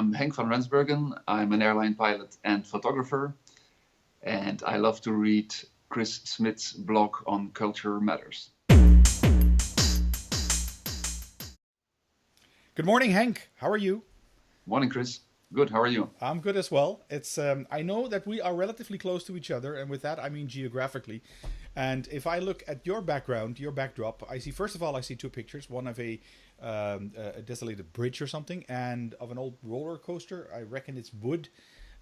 I'm Henk van Rensbergen. I'm an airline pilot and photographer, and I love to read Chris Smit's blog on culture matters. Good morning, Henk. How are you? Morning, Chris. Good. How are you? I'm good as well. It's I know that we are relatively close to each other, and with that I mean geographically. And if I look at your background, your backdrop, I see first of all I see two pictures: one of a desolated bridge or something, and of an old roller coaster. I reckon it's wood.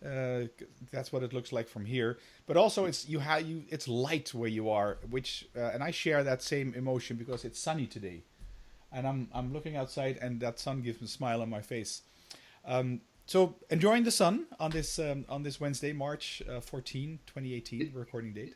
That's what it looks like from here. But also, it's light where you are, which and I share that same emotion because it's sunny today, and I'm looking outside, and that sun gives me a smile on my face. So enjoying the sun on this Wednesday, March 14, 2018, recording date.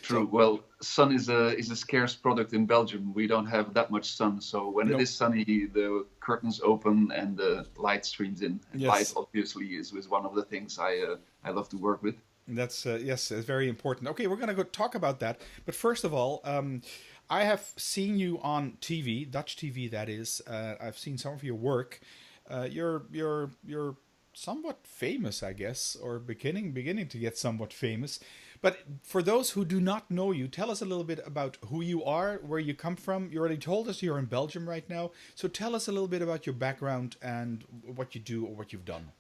True. Well, sun is a scarce product in Belgium. We don't have that much sun, so when it is sunny, the curtains open and the light streams in. And Yes. light, obviously, is one of the things I love to work with. That's yes, it's very important. Okay, we're gonna go talk about that. But first of all, I have seen you on TV, Dutch TV, that is. I've seen some of your work. You're somewhat famous, I guess, or beginning to get somewhat famous. But for those who do not know you, tell us a little bit about who you are, where you come from. You already told us you're in Belgium right now, so tell us a little bit about your background and what you do or what you've done.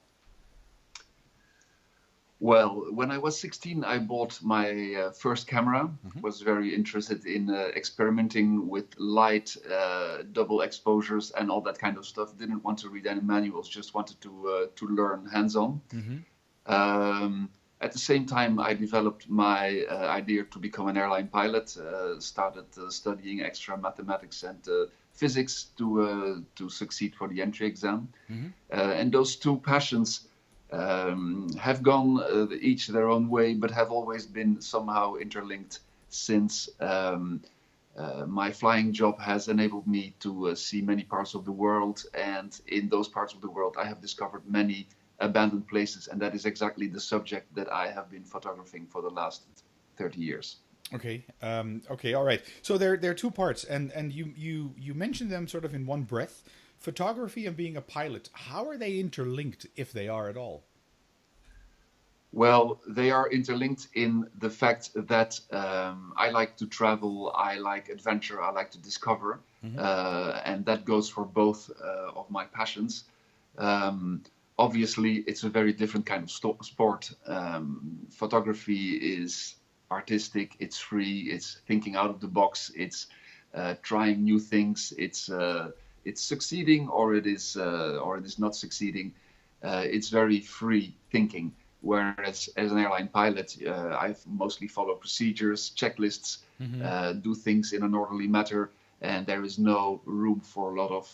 Well, when I was 16, I bought my first camera. Was very interested in experimenting with light, double exposures, and all that kind of stuff. Didn't want to read any manuals, just wanted to learn hands-on. At the same time, I developed my idea to become an airline pilot. Started studying extra mathematics and physics to succeed for the entry exam. And those two passions have gone each their own way, but have always been somehow interlinked since my flying job has enabled me to see many parts of the world. And in those parts of the world, I have discovered many abandoned places. And that is exactly the subject that I have been photographing for the last 30 years. Okay. Okay. All right. So there are two parts, and you mentioned them sort of in one breath. Photography and being a pilot. How are they interlinked, if they are at all? Well, they are interlinked in the fact that I like to travel, I like adventure, I like to discover, and that goes for both of my passions. Obviously, it's a very different kind of sport. Photography is artistic, it's free, it's thinking out of the box, it's trying new things, it's succeeding or it is not succeeding. It's very free thinking. Whereas as an airline pilot, I mostly follow procedures, checklists, do things in an orderly manner, and there is no room for a lot of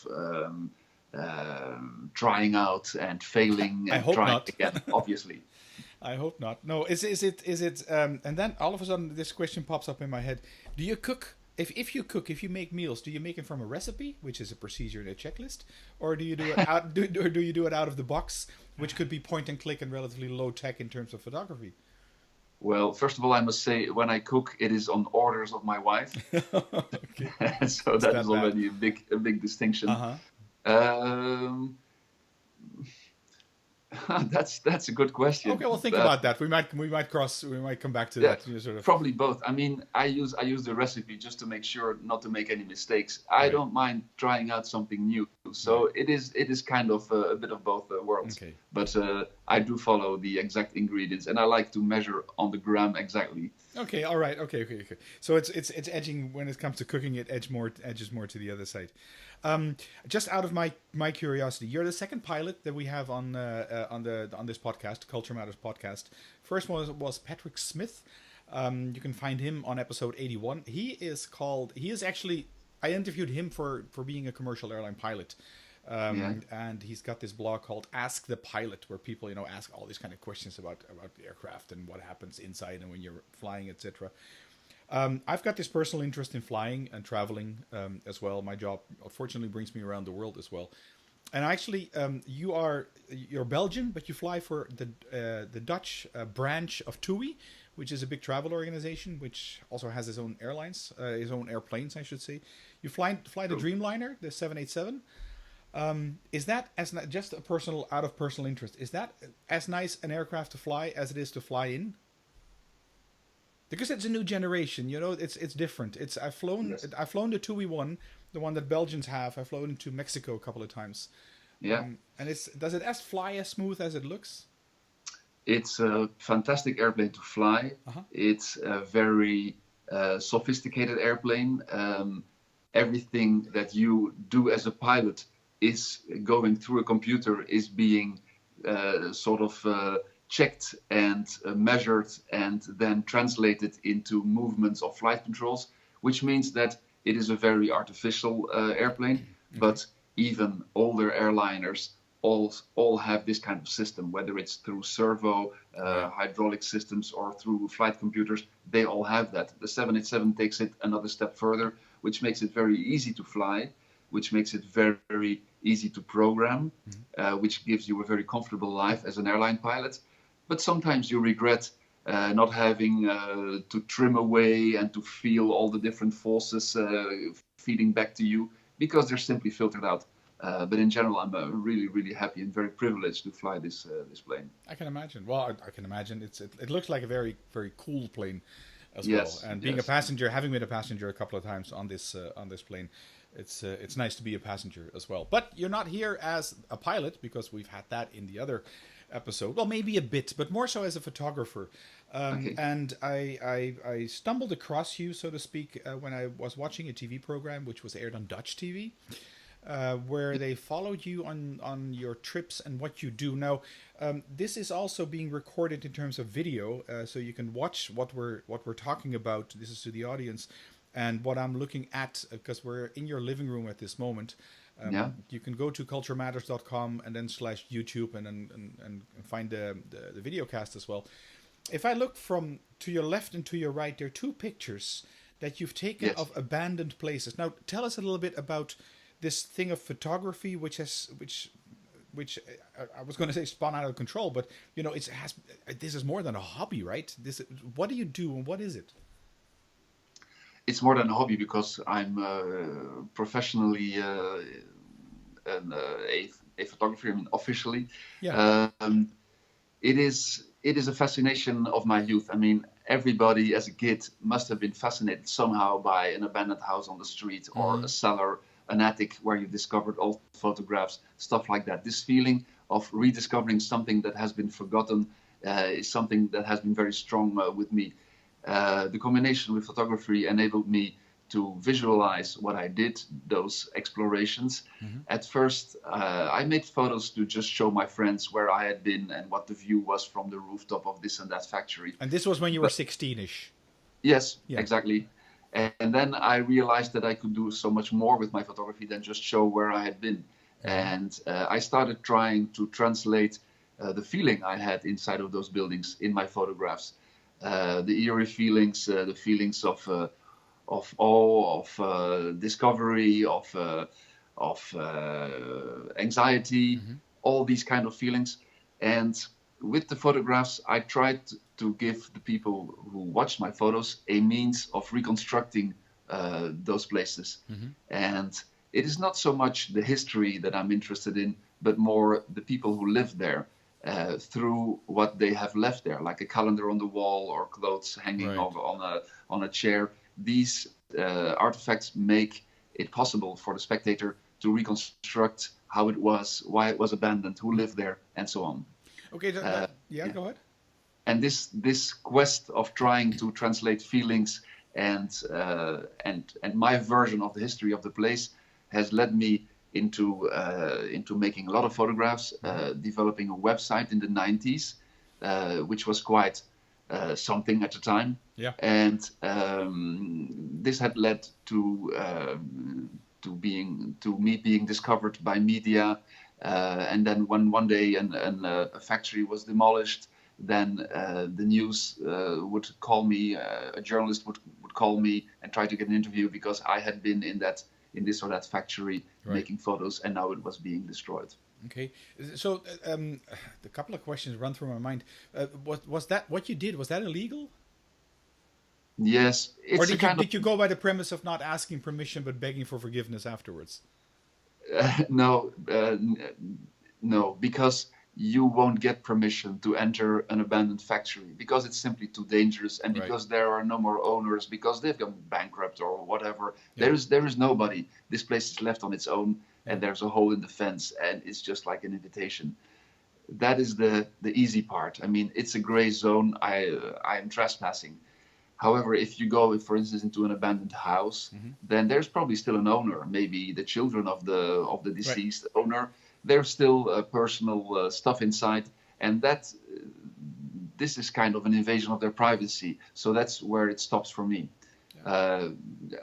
trying out and failing and trying not. again. Obviously. I hope not. No, is it? And then all of a sudden, this question pops up in my head: do you cook? If you cook, if you make meals, do you make it from a recipe, which is a procedure and a checklist, or do you do it out? Or do you do it out of the box, which could be point and click and relatively low tech in terms of photography? Well, first of all, I must say, when I cook, it is on orders of my wife. Okay. So that is already a big distinction. That's a good question. Okay, well, think about that. We might come back to that. Sort of. Probably both. I mean, I use the recipe just to make sure not to make any mistakes. I don't mind trying out something new. So it is kind of a bit of both worlds. Okay. But I do follow the exact ingredients, and I like to measure on the gram exactly. Okay. All right. Okay. So it's edging when it comes to cooking. It edges more to the other side. Just out of my curiosity, you're the second pilot that we have on this podcast, Culture Matters podcast. First one was Patrick Smith. You can find him on episode 81. He is actually, I interviewed him for being a commercial airline pilot. And he's got this blog called Ask the Pilot, where people ask all these kind of questions about the aircraft and what happens inside and when you're flying, etc. I've got this personal interest in flying and traveling as well. My job, unfortunately, brings me around the world as well. And actually, you're Belgian, but you fly for the Dutch branch of TUI, which is a big travel organization, which also has its own airlines, its own airplanes, I should say. You fly the Dreamliner, the 787. Is that just a personal out of personal interest? Is that as nice an aircraft to fly as it is to fly in? Because it's a new generation, it's different. Yes. I've flown the 2V1, the one that Belgians have. I've flown to Mexico a couple of times. Yeah. And does it fly as smooth as it looks? It's a fantastic airplane to fly. Uh-huh. It's a very sophisticated airplane. Everything that you do as a pilot is going through a computer, is being checked and measured and then translated into movements of flight controls, which means that it is a very artificial airplane. Mm-hmm. But even older airliners all have this kind of system, whether it's through servo, hydraulic systems, or through flight computers. They all have that. The 787 takes it another step further, which makes it very easy to fly, which makes it very, very easy to program, which gives you a very comfortable life as an airline pilot. But sometimes you regret not having to trim away and to feel all the different forces feeding back to you, because they're simply filtered out. But in general, I'm really, really happy and very privileged to fly this plane. I can imagine. Well, I can imagine. It looks like a very, very cool plane as yes, well. And being a passenger, having been a passenger a couple of times on this plane, it's nice to be a passenger as well. But you're not here as a pilot, because we've had that in the other episode. Well, maybe a bit, but more so as a photographer. Okay. And I stumbled across you, so to speak, when I was watching a TV program which was aired on Dutch TV. Where they followed you on your trips and what you do. Now, this is also being recorded in terms of video, so you can watch what we're talking about. This is to the audience, and what I'm looking at, because we're in your living room at this moment. You can go to culturematters.com and then /YouTube and find the video cast as well. If I look from to your left and to your right, there are two pictures that you've taken of abandoned places. Now, tell us a little bit about this thing of photography, which I was going to say spun out of control, but this is more than a hobby, right? What do you do and what is it? It's more than a hobby, because I'm professionally a photographer. I mean, officially. Yeah. It is a fascination of my youth. I mean, everybody as a kid must have been fascinated somehow by an abandoned house on the street, or a cellar, an attic where you discovered old photographs, stuff like that. This feeling of rediscovering something that has been forgotten is something that has been very strong with me. The combination with photography enabled me to visualize what I did, those explorations. Mm-hmm. At first, I made photos to just show my friends where I had been and what the view was from the rooftop of this and that factory. And this was when you were 16-ish? Yes, exactly. And then I realized that I could do so much more with my photography than just show where I had been. And I started trying to translate the feeling I had inside of those buildings in my photographs. The eerie feelings, the feelings of awe, of discovery, of anxiety, all these kind of feelings. And with the photographs, I tried to give the people who watched my photos a means of reconstructing those places. Mm-hmm. And it is not so much the history that I'm interested in, but more the people who live there through what they have left there, like a calendar on the wall or clothes hanging on a chair. These artifacts make it possible for the spectator to reconstruct how it was, why it was abandoned, who lived there, and so on. Okay, go ahead. And this quest of trying to translate feelings and my version of the history of the place has led me into making a lot of photographs, developing a website in the 90s, which was quite something at the time. Yeah. And this had led to me being discovered by media. And then when one day a factory was demolished, then the news would call me, a journalist would call me and try to get an interview because I had been in this or that factory making photos, and now it was being destroyed. Okay, so a couple of questions run through my mind. Was that what you did? Was that illegal? Yes. Or did you go by the premise of not asking permission but begging for forgiveness afterwards? No, no, because you won't get permission to enter an abandoned factory because it's simply too dangerous, and Right. because there are no more owners, because they've gone bankrupt or whatever. Yeah. There is nobody. This place is left on its own, Yeah. and there's a hole in the fence, and it's just like an invitation. That is the easy part. I mean, it's a gray zone. I am trespassing. However, if you go, for instance, into an abandoned house, then there's probably still an owner. Maybe the children of the deceased owner. There's still personal stuff inside, and this is kind of an invasion of their privacy. So that's where it stops for me. Yeah.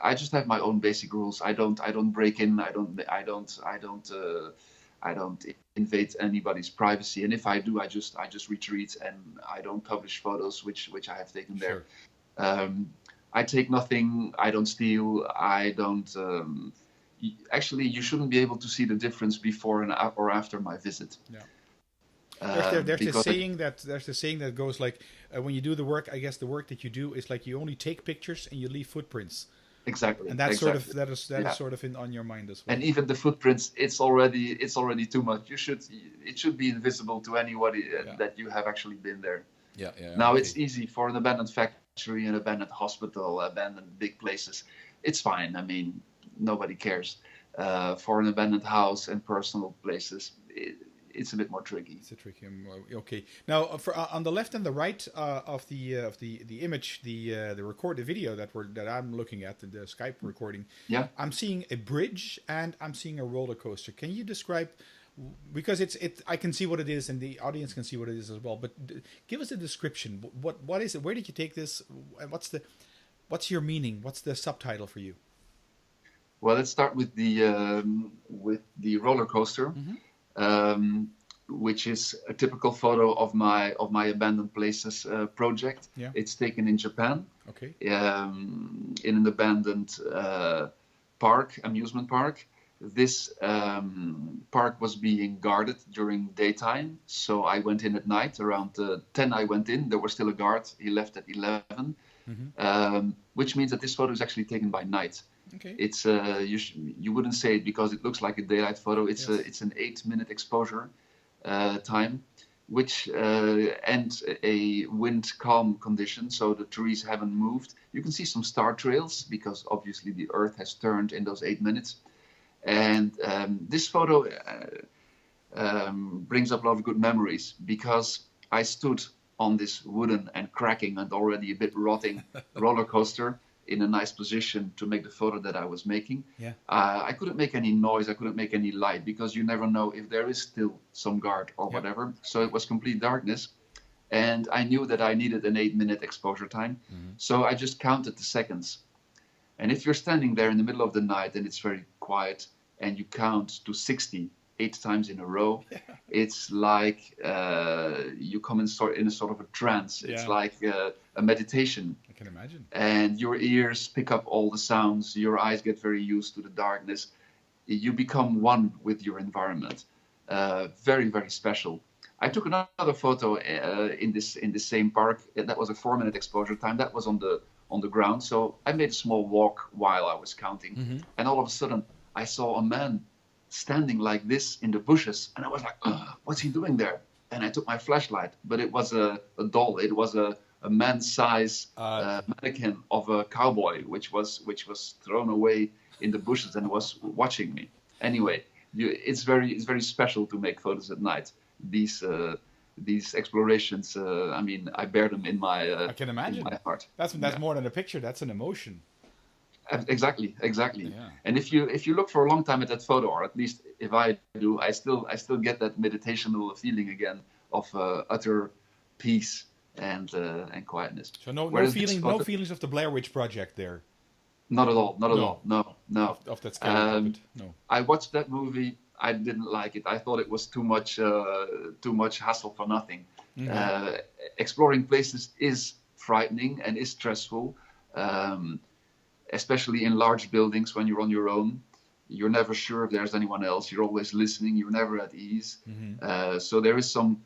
I just have my own basic rules. I don't break in. I don't invade anybody's privacy. And if I do, I just retreat, and I don't publish photos which I have taken there. I take nothing. I don't steal. I don't. Actually, you shouldn't be able to see the difference before or after my visit. Yeah. There's the saying that goes like, when you do the work, I guess the work that you do is like you only take pictures and you leave footprints. Exactly. And that's that is sort of on your mind as well. And even the footprints, it's already too much. It should be invisible to anybody that you have actually been there. Yeah. Now it's easy for an abandoned factory, an abandoned hospital, abandoned big places. It's fine. I mean, nobody cares. For an abandoned house and personal places, it's a bit more tricky. It's a tricky. Okay. Now, on the left and the right of the image, the recorded video that I'm looking at, the Skype recording. Yeah. I'm seeing a bridge and I'm seeing a roller coaster. Can you describe? Because I can see what it is, and the audience can see what it is as well. But give us a description. What is it? Where did you take this? What's your meaning? What's the subtitle for you? Well, let's start with the roller coaster, which is a typical photo of my abandoned places project. Yeah. It's taken in Japan. Okay. In an abandoned amusement park. This park was being guarded during daytime, so I went in at night. Around 10 I went in. There was still a guard. He left at 11, which means that this photo is actually taken by night. Okay. It's you wouldn't say it because it looks like a daylight photo. It's an 8-minute exposure time, which and a wind calm condition, so the trees haven't moved. You can see some star trails because obviously the Earth has turned in those 8 minutes. And this photo brings up a lot of good memories because I stood on this wooden and cracking and already a bit rotting roller coaster in a nice position to make the photo that I was making. Yeah. I couldn't make any noise, I couldn't make any light because you never know if there is still some guard or whatever. So it was complete darkness. And I knew that I needed an 8-minute exposure time. So I just counted the seconds. And if you're standing there in the middle of the night and it's very quiet and you count to 60 8 times in a row, it's like you come in a sort of a trance. It's like a meditation. I can imagine. And your ears pick up all the sounds. Your eyes get very used to the darkness. You become one with your environment. Very, very special. I took another photo in this same park. That was a 4-minute exposure time. That was on the ground. So I made a small walk while I was counting. And all of a sudden, I saw a man standing like this in the bushes. And I was like, what's he doing there? And I took my flashlight. But it was a doll. It was a man-size mannequin of a cowboy, which was thrown away in the bushes and was watching me. Anyway, it's very special to make photos at night. These explorations, I mean, I bear them in my I can imagine. in my heart. That's more than a picture. That's an emotion. Exactly. Yeah. And if you look for a long time at that photo, or at least if I do, I still get that meditational feeling again of utter peace and quietness. So no feelings of the Blair Witch Project there. Not at all. No. Of that scale. No. I watched that movie. I didn't like it. I thought it was too much hassle for nothing. Exploring places is frightening and is stressful, especially in large buildings when you're on your own. you're never sure if there's anyone else. You're always listening. You're never at ease. So there is some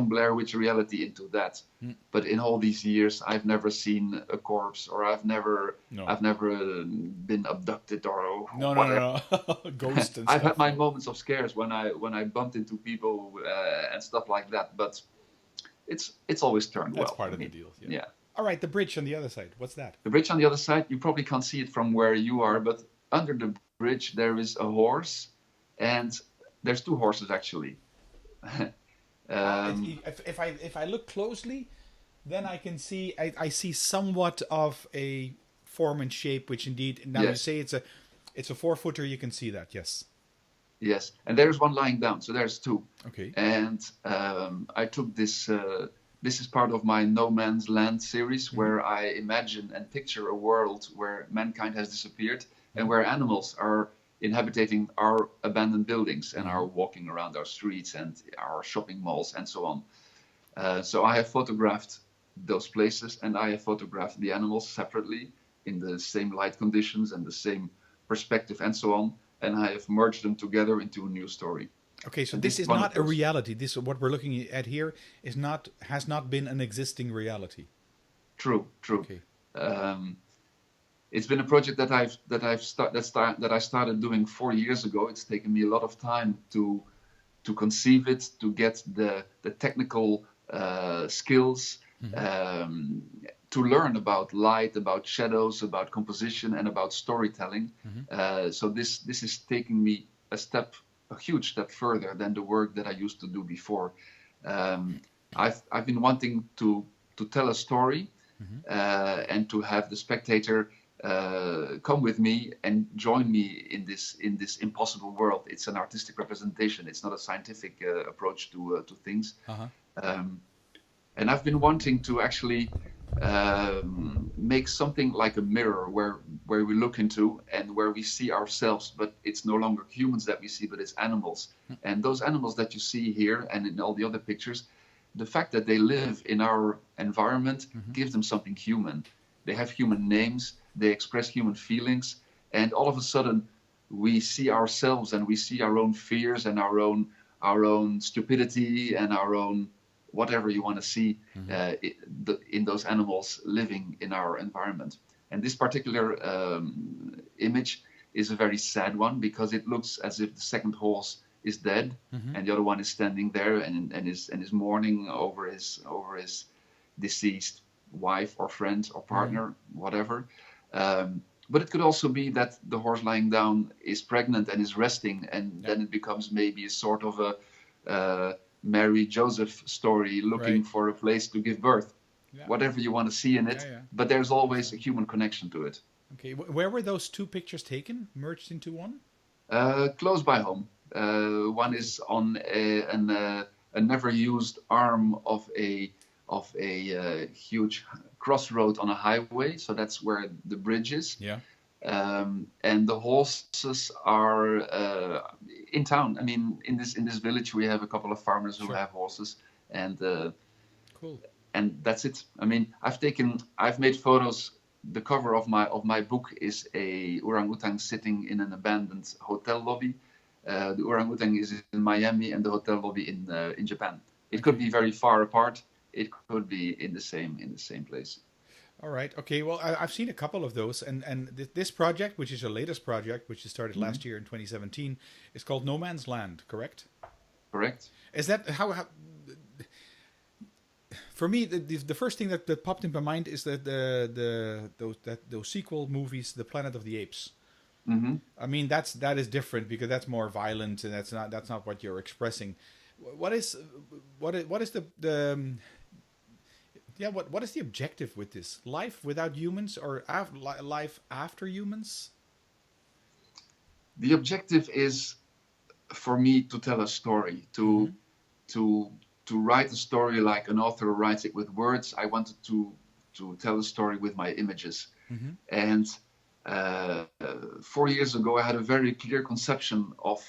Blair Witch reality into that. But in all these years, I've never seen a corpse, or I've never been abducted or whatever. No. Ghost and I've stuff. had my moments of scares when I bumped into people and stuff like that. But it's always turned well. That's part of the deal. Yeah. All right, the bridge on the other side. What's that? The bridge on the other side, you probably can't see it from where you are, but under the bridge there is a horse, and there's two horses actually. If I look closely, then I can see I see somewhat of a form and shape, which indeed now you say it's a 4-footer. You can see that, yes. Yes, and there's one lying down, so there's two. Okay. And I took this. This is part of my No Man's Land series, where I imagine and picture a world where mankind has disappeared and where animals are inhabiting our abandoned buildings and are walking around our streets and our shopping malls and so on. So I have photographed those places, and I have photographed the animals separately in the same light conditions and the same perspective and so on, and I have merged them together into a new story. Okay, so this is not a reality. This what we're looking at here has not been an existing reality. True. Okay. It's been a project that I started doing 4 years ago. It's taken me a lot of time to conceive it, to get the technical skills, to learn about light, about shadows, about composition, and about storytelling. So this is taking me a huge step further than the work that I used to do before. I've been wanting to tell a story and to have the spectator come with me and join me in this impossible world. It's an artistic representation. It's not a scientific approach to things. And I've been wanting to actually make something like a mirror where we look into and where we see ourselves, but it's no longer humans that we see, but it's animals. And those animals that you see here and in all the other pictures, the fact that they live in our environment gives them something human. They have human names, they express human feelings, and all of a sudden we see ourselves and we see our own fears and our own stupidity and our own whatever you want to see in those animals living in our environment. And this particular image is a very sad one, because it looks as if the second horse is dead and the other one is standing there and is mourning over his deceased wife or friend or partner, whatever. But it could also be that the horse lying down is pregnant and is resting, and then it becomes maybe a sort of a Mary Joseph story, looking for a place to give birth. Whatever you want to see in it, but there's always a human connection to it. Okay, where were those two pictures taken, merged into one? Close by home. One is on a never used arm of a huge crossroad on a highway, so that's where the bridge is. And the horses are in town. I mean, in this village we have a couple of farmers who have horses, and cool. And that's it. I mean, I've made photos. The cover of my book is a orangutan sitting in an abandoned hotel lobby. The orangutan is in Miami, and the hotel lobby in Japan. It could be very far apart. It could be in the same place. All right. Okay. Well, I've seen a couple of those, and this project, which is your latest project, which you started last year in 2017, is called No Man's Land. Correct? Correct. Is that how for me, the first thing that popped in my mind is that those sequel movies, The Planet of the Apes. I mean, that is different because that's more violent, and that's not what you're expressing. What is the what is the objective with this? Life without humans, or life after humans? The objective is for me to tell a story, to write a story like an author writes it with words. I wanted to tell a story with my images. And 4 years ago, I had a very clear conception of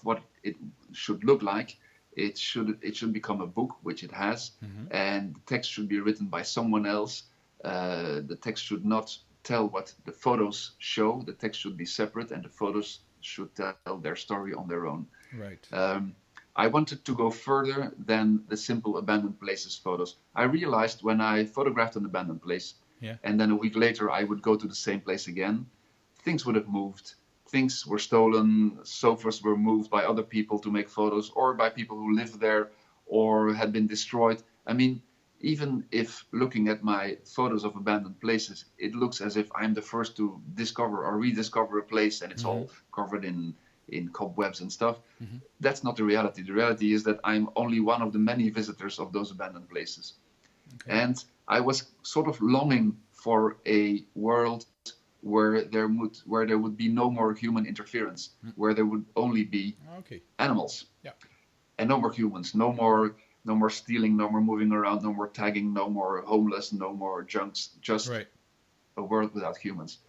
what it should look like. It should become a book, which it has, and the text should be written by someone else. The text should not tell what the photos show. The text should be separate, and the photos should tell their story on their own. Right. I wanted to go further than the simple abandoned places photos. I realized when I photographed an abandoned place, Yeah. and then a week later I would go to the same place again, things would have moved. Things were stolen, sofas were moved by other people to make photos, or by people who lived there, or had been destroyed. I mean, even if looking at my photos of abandoned places, it looks as if I'm the first to discover or rediscover a place and it's all covered in cobwebs and stuff. That's not the reality. The reality is that I'm only one of the many visitors of those abandoned places. Okay. And I was sort of longing for a world where there would be no more human interference, where there would only be Okay. animals. Yeah. And no more humans, no more stealing, no more moving around, no more tagging, no more homeless, no more junks, just Right. a world without humans.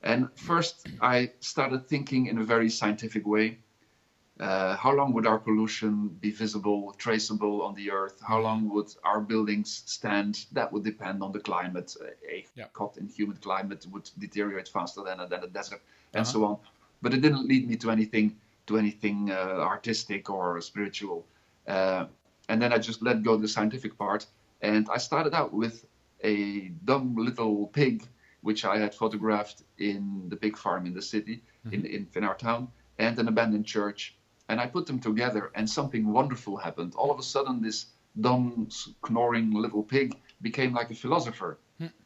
And first I started thinking in a very scientific way. How long would our pollution be visible, traceable on the earth? How long would our buildings stand? That would depend on the climate. A hot and humid climate would deteriorate faster than a desert, and so on. But it didn't lead me to anything artistic or spiritual. And then I just let go the scientific part, and I started out with a dumb little pig, which I had photographed in the pig farm in the city, in our town, and an abandoned church. And I put them together, and something wonderful happened. All of a sudden, this dumb, snoring little pig became like a philosopher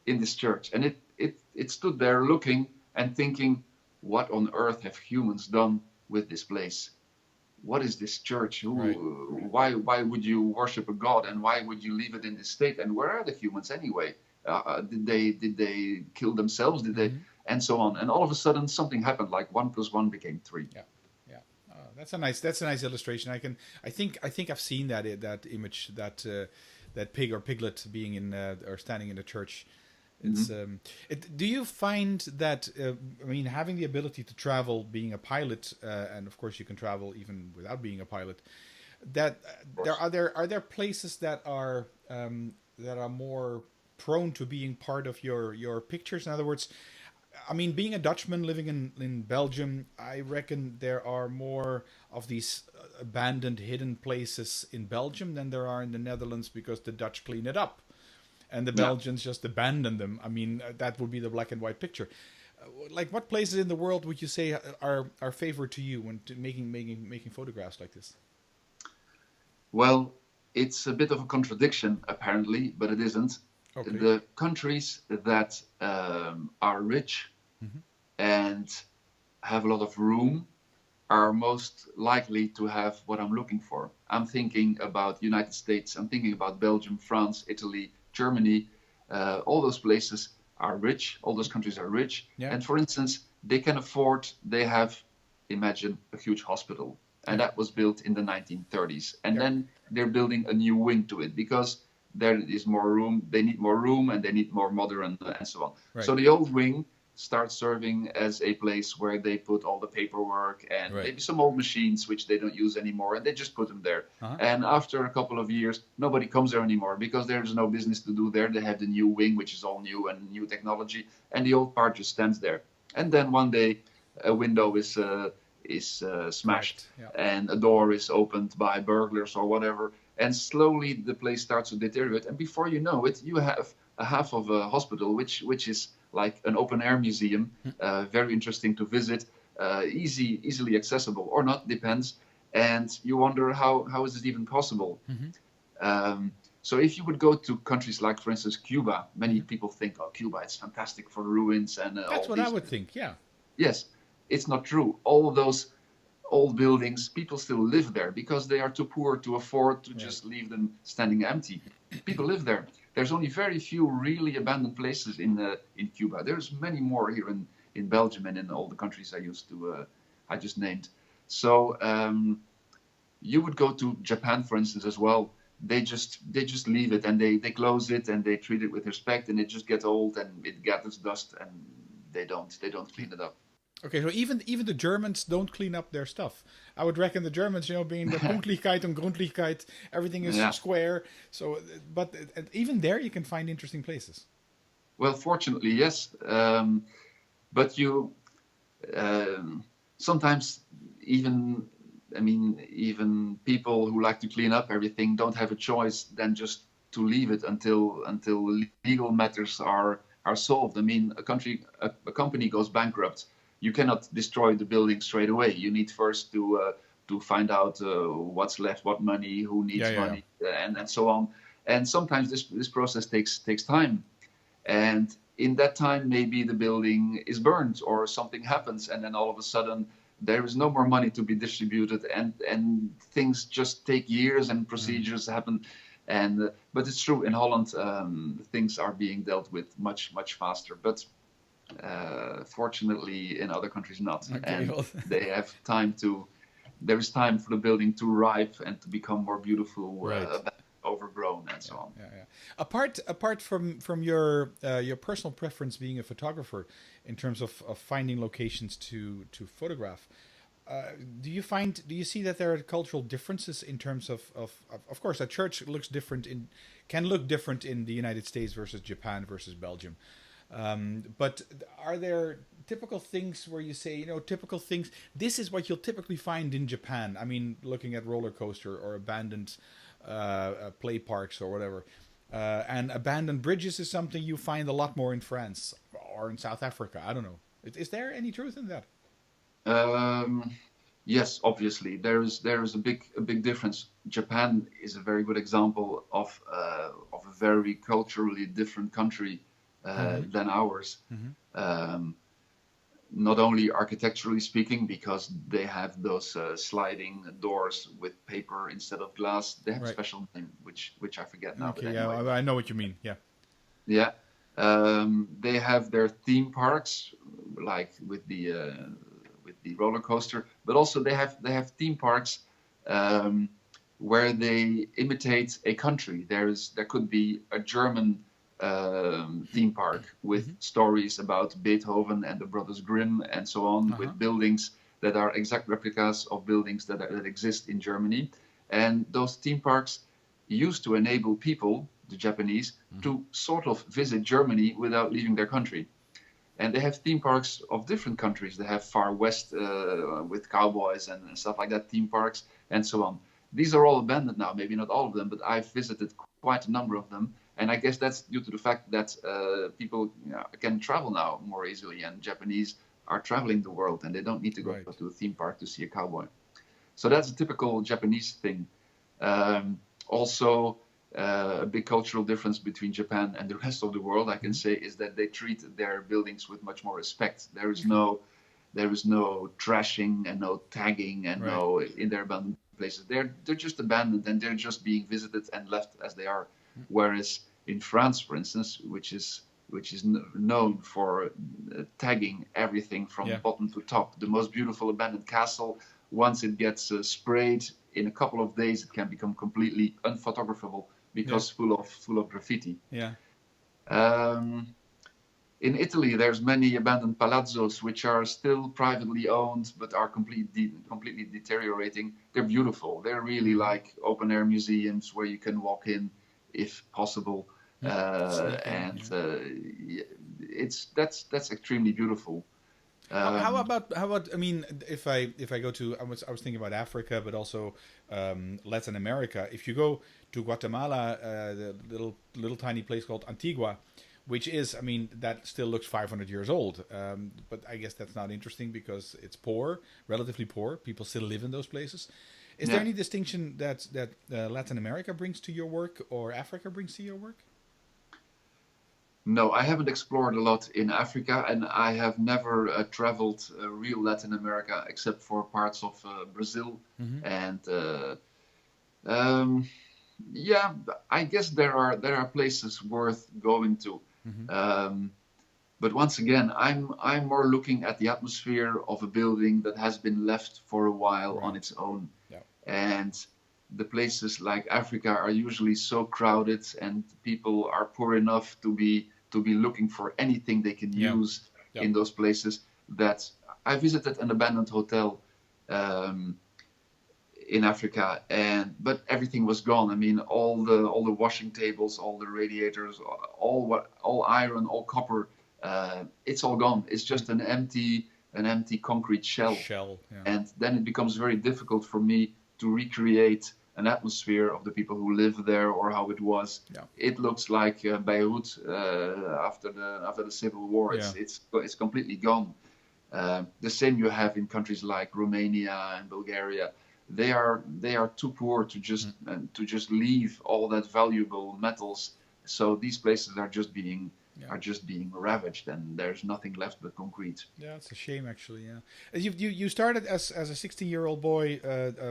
in this church. And it stood there looking and thinking, what on earth have humans done with this place? What is this church? Why would you worship a god, and why would you leave it in this state? And where are the humans anyway? Did they kill themselves? Did they? And so on. And all of a sudden, something happened. Like 1 + 1 became 3. Yeah. That's a nice illustration. I think I've seen that image, that pig or piglet being in or standing in the church. It's do you find that having the ability to travel, being a pilot, and of course you can travel even without being a pilot, that are there places that are more prone to being part of your pictures? In other words, being a Dutchman living in Belgium, I reckon there are more of these abandoned, hidden places in Belgium than there are in the Netherlands, because the Dutch clean it up, and the Belgians just abandon them. That would be the black and white picture. Like, what places in the world would you say are favored to you when making photographs like this? Well, it's a bit of a contradiction, apparently, but it isn't. Okay. The countries that are rich and have a lot of room are most likely to have what I'm looking for. I'm thinking about United States, I'm thinking about Belgium, France, Italy, Germany. All those places are rich, all those countries are rich. Yeah. And for instance, they can afford, imagine a huge hospital. And that was built in the 1930s. And then they're building a new wing to it, because there is more room, they need more room, and they need more modern, and so on. Right. So the old wing starts serving as a place where they put all the paperwork and maybe some old machines which they don't use anymore, and they just put them there. And after a couple of years, nobody comes there anymore, because there's no business to do there. They have the new wing, which is all new and new technology, and the old part just stands there. And then one day a window is smashed, and a door is opened by burglars or whatever, and slowly the place starts to deteriorate, and before you know it, you have a half of a hospital which is like an open air museum, very interesting to visit, easily accessible or not, depends, and you wonder how is it even possible. So if you would go to countries like, for instance, Cuba, many people think, oh, Cuba, it's fantastic for ruins and that's what I would think. Yes, it's not true. All of those old buildings, people still live there because they are too poor to afford to just leave them standing empty. People live there. There's only very few really abandoned places in Cuba. There's many more here in Belgium and in all the countries I just named. So you would go to Japan, for instance, as well. They just leave it, and they close it, and they treat it with respect, and it just gets old and it gathers dust, and they don't clean it up. Okay, so even the Germans don't clean up their stuff. I would reckon the Germans, being the Pünktlichkeit and Gründlichkeit, everything is square. So, but even there you can find interesting places. Well, fortunately, yes. But sometimes even, I mean, even people who like to clean up everything don't have a choice than just to leave it until legal matters are solved. I mean, a company goes bankrupt. You cannot destroy the building straight away. You need first to find out what's left, what money, who needs money, and so on. And sometimes this process takes time. And in that time, maybe the building is burned or something happens, and then all of a sudden there is no more money to be distributed, and things just take years, and procedures happen. And but it's true, in Holland things are being dealt with much faster. But fortunately, in other countries not, and they have time to. There is time for the building to ripe and to become more beautiful, overgrown, and so on. Apart from your personal preference being a photographer, in terms of finding locations to photograph, do you see that there are cultural differences in terms of course a church can look different in the United States versus Japan versus Belgium, but are there typical things where you say, typical things, this is what you'll typically find in Japan? I mean, looking at roller coaster or abandoned play parks or whatever, and abandoned bridges is something you find a lot more in France or in South Africa. I don't know. Is there any truth in that? Yes, obviously there is a big difference. Japan is a very good example of a very culturally different country than ours. Not only architecturally speaking, because they have those sliding doors with paper instead of glass. They have a special name, which I forget now. Okay, anyway. I know what you mean. Yeah. Yeah. They have their theme parks, like with the roller coaster, but also they have theme parks where they imitate a country. There could be a German theme park with stories about Beethoven and the Brothers Grimm and so on, with buildings that are exact replicas of buildings that exist in Germany. And those theme parks used to enable people, the Japanese, to sort of visit Germany without leaving their country. And they have theme parks of different countries. They have Far West with cowboys and stuff like that, theme parks and so on. These are all abandoned now, maybe not all of them, but I've visited quite a number of them. And I guess that's due to the fact that people can travel now more easily, and Japanese are traveling the world, and they don't need to go to a theme park to see a cowboy. So that's a typical Japanese thing. Also, a big cultural difference between Japan and the rest of the world, I can say, is that they treat their buildings with much more respect. There is no trashing and no tagging and no in their abandoned places. They're just abandoned, and they're just being visited and left as they are. Whereas in France, for instance, which is known for tagging everything from bottom to top, the most beautiful abandoned castle, once it gets sprayed, in a couple of days it can become completely unphotographable because full of graffiti. In Italy, there's many abandoned palazzos which are still privately owned but are completely deteriorating. They're beautiful. They're really like open air museums where you can walk in if possible, that's extremely beautiful. How about? I mean, if I go to, I was thinking about Africa, but also Latin America. If you go to Guatemala, the little tiny place called Antigua, which is, I mean, that still looks 500 years old. But I guess that's not interesting because it's poor, relatively poor. People still live in those places. Is there any distinction that Latin America brings to your work or Africa brings to your work? No, I haven't explored a lot in Africa, and I have never traveled real Latin America except for parts of Brazil. And I guess there are places worth going to. But once again, I'm more looking at the atmosphere of a building that has been left for a while on its own. And the places like Africa are usually so crowded, and people are poor enough to be looking for anything they can use in those places. That I visited an abandoned hotel in Africa, but everything was gone. I mean, all the washing tables, all the radiators, all iron, all copper, it's all gone. It's just an empty an empty concrete shell. Yeah. And then it becomes very difficult for me to recreate an atmosphere of the people who live there or how it was. Yeah. It looks like Beirut after the civil war. Yeah. It's completely gone. The same you have in countries like Romania and Bulgaria. They are too poor to just leave all that valuable metals. So these places are just being ravaged, and there's nothing left but concrete. Yeah, it's a shame, actually. Yeah, you started as a 16-year-old boy,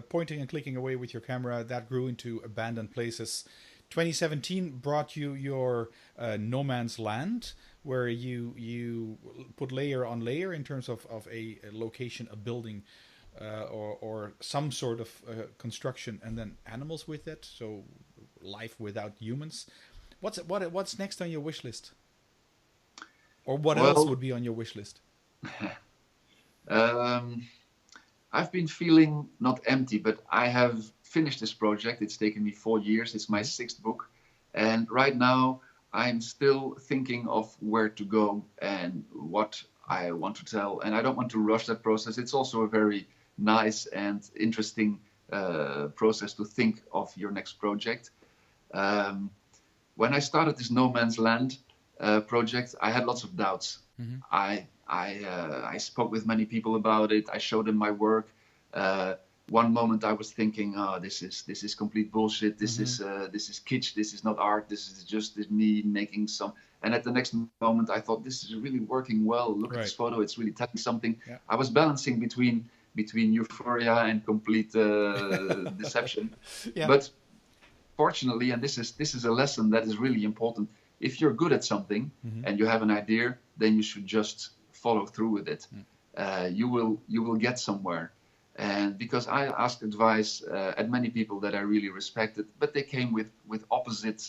pointing and clicking away with your camera. That grew into abandoned places. 2017 brought you your No Man's Land, where you put layer on layer in terms of a location, a building, or some sort of construction, and then animals with it. So life without humans. What's next on your wish list? Or what else would be on your wish list? I've been feeling not empty, but I have finished this project. It's taken me 4 years. It's my 6th book. And right now I'm still thinking of where to go and what I want to tell. And I don't want to rush that process. It's also a very nice and interesting process to think of your next project. When I started this No Man's Land project, I had lots of doubts. Mm-hmm. I spoke with many people about it. I showed them my work. One moment I was thinking, "Oh, this is complete bullshit. This is kitsch. This is not art. This is just me making some." And at the next moment, I thought, "This is really working well. Look at this photo. It's really telling something." Yeah. I was balancing between euphoria and complete deception. Yeah. But fortunately, and this is a lesson that is really important. If you're good at something and you have an idea, then you should just follow through with it. You will get somewhere. And because I asked advice at many people that I really respected, but they came with opposite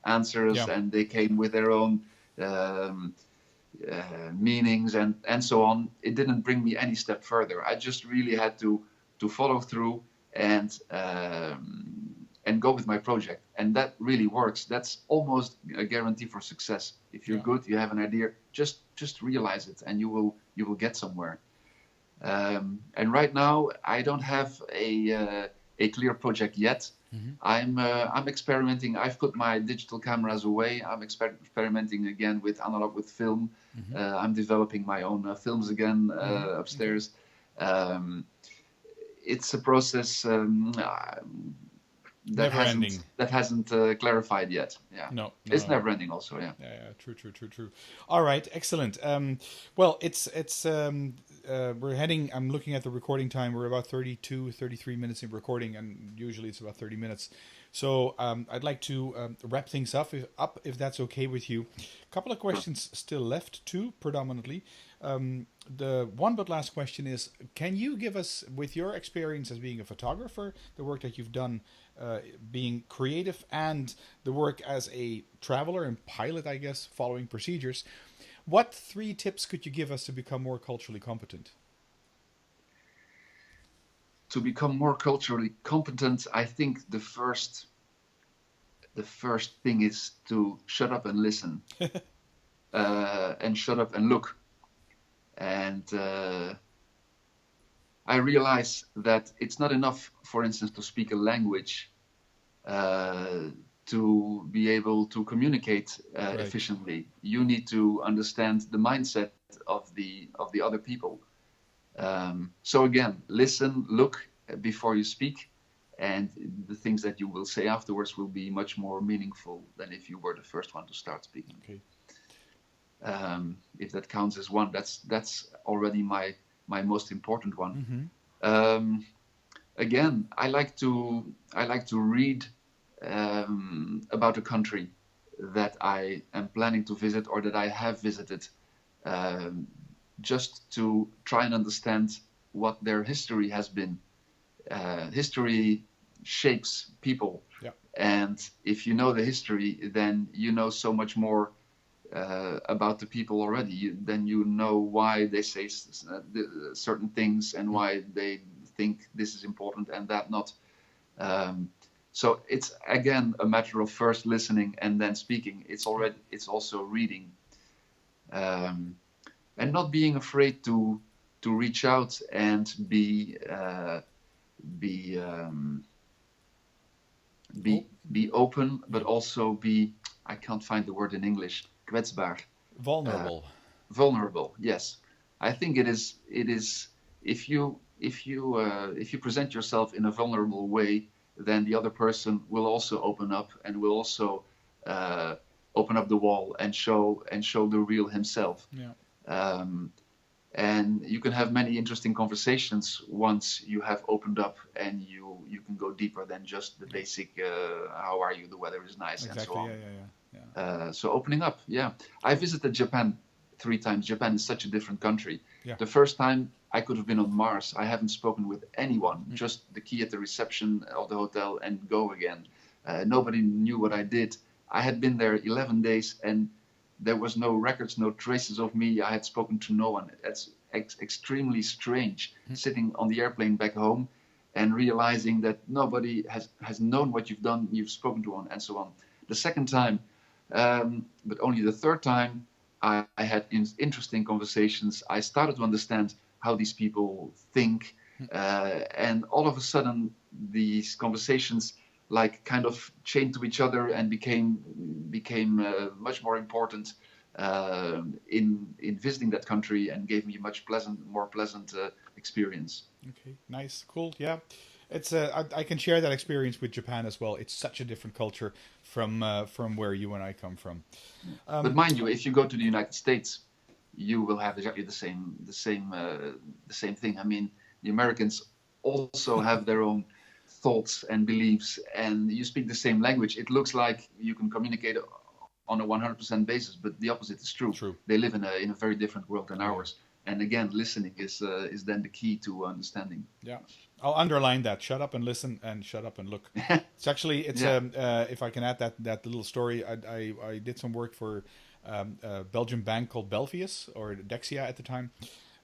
answers, and they came with their own meanings and so on. It didn't bring me any step further. I just really had to follow through and go with my project, and that really works. That's almost a guarantee for success. If you're good, you have an idea, just realize it, and you will get somewhere. And right now, I don't have a clear project yet. Mm-hmm. I'm experimenting. I've put my digital cameras away. I'm experimenting again with analog, with film. Mm-hmm. I'm developing my own films again upstairs. Mm-hmm. It's a process. That hasn't clarified yet. Yeah. No, it's never ending. Also, yeah. Yeah. True. All right, excellent. Well, it's we're heading. I'm looking at the recording time. We're about 33 minutes in recording, and usually it's about 30 minutes. So I'd like to wrap things up if that's okay with you. A couple of questions still left, too, predominantly. The one but last question is: can you give us, with your experience as being a photographer, the work that you've done being creative, and the work as a traveler and pilot, I guess, following procedures, what 3 tips could you give us to become more culturally competent? To become more culturally competent, I think the first thing is to shut up and listen, and shut up and look. And I realize that it's not enough, for instance, to speak a language to be able to communicate efficiently. You need to understand the mindset of the other people. So again, listen, look before you speak, and the things that you will say afterwards will be much more meaningful than if you were the first one to start speaking. Okay. If that counts as one, that's already my most important one. Mm-hmm. Again, I like to read about a country that I am planning to visit or that I have visited, just to try and understand what their history has been. History shapes people, and if you know the history, then you know so much more about the people already. Then you know why they say certain things and why they think this is important and that not. So it's again a matter of first listening and then speaking. It's also reading. and not being afraid to reach out and be open, but also be, I can't find the word in English, kwetsbaar. Vulnerable. Vulnerable, yes. I think it is if you present yourself in a vulnerable way, then the other person will also open up and will also open up the wall and show the real himself. Yeah. And you can have many interesting conversations once you have opened up, and you can go deeper than just the basic how are you, the weather is nice, Exactly. and so on. Yeah. So opening up, yeah. I visited Japan 3 times. Japan is such a different country. Yeah. The first time I could have been on Mars. I haven't spoken with anyone, just the key at the reception of the hotel and go again. Nobody knew what I did. I had been there 11 days and there was no records, no traces of me. I had spoken to no one. That's extremely strange, sitting on the airplane back home and realizing that nobody has known what you've done, you've spoken to one, and so on. The second time, but only the third time, I had interesting conversations. I started to understand how these people think, and all of a sudden, these conversations like kind of chained to each other and became much more important in visiting that country, and gave me a much more pleasant experience. Okay, nice, cool, yeah. It's I can share that experience with Japan as well. It's such a different culture from where you and I come from. But mind you, if you go to the United States, you will have exactly the same thing. I mean, the Americans also have their own thoughts and beliefs, and you speak the same language. It looks like you can communicate on a 100% basis, but the opposite is true. They live in a very different world than ours. And again, listening is then the key to understanding. Yeah, I'll underline that. Shut up and listen, and shut up and look. It's actually, if I can add that little story, I did some work for a Belgian bank called Belfius, or Dexia at the time.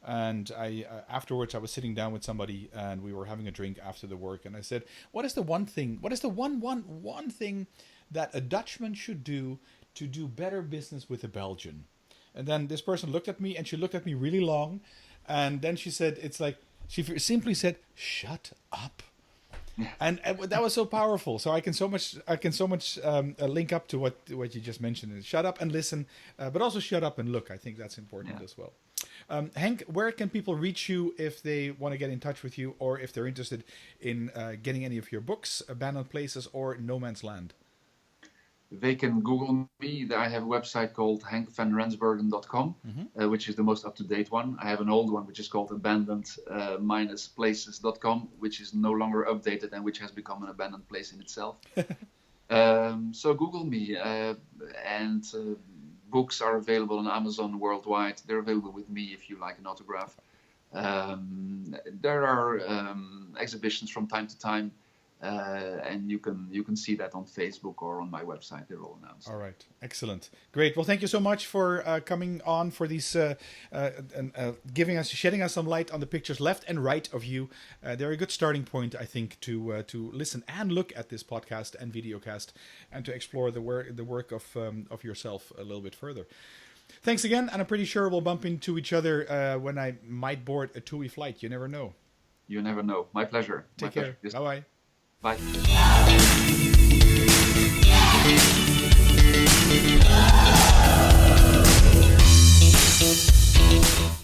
And afterwards I was sitting down with somebody and we were having a drink after the work, and I said, what is the one thing that a Dutchman should do to do better business with a Belgian? And then this person looked at me, and she looked at me really long, and then she said, she simply said, shut up. And that was so powerful. So I can so much link up to what you just mentioned. Shut up and listen, but also shut up and look. I think that's important as well. Henk, where can people reach you if they want to get in touch with you, or if they're interested in getting any of your books, Abandoned Places or No Man's Land? They can Google me. I have a website called henkvanrensbergen.com, which is the most up-to-date one. I have an old one, which is called abandoned-places.com, which is no longer updated and which has become an abandoned place in itself. So Google me, and books are available on Amazon worldwide. They're available with me if you like an autograph. There are exhibitions from time to time. And you can see that on Facebook or on my website. They're all announced. All right, excellent, great. Well, thank you so much for coming on for these shedding us some light on the pictures left and right of you. They're a good starting point, I think, to listen and look at this podcast and videocast, and to explore the work of yourself a little bit further. Thanks again, and I'm pretty sure we'll bump into each other when I might board a TUI flight. You never know. You never know. My pleasure. Take care. Bye-bye. Bye.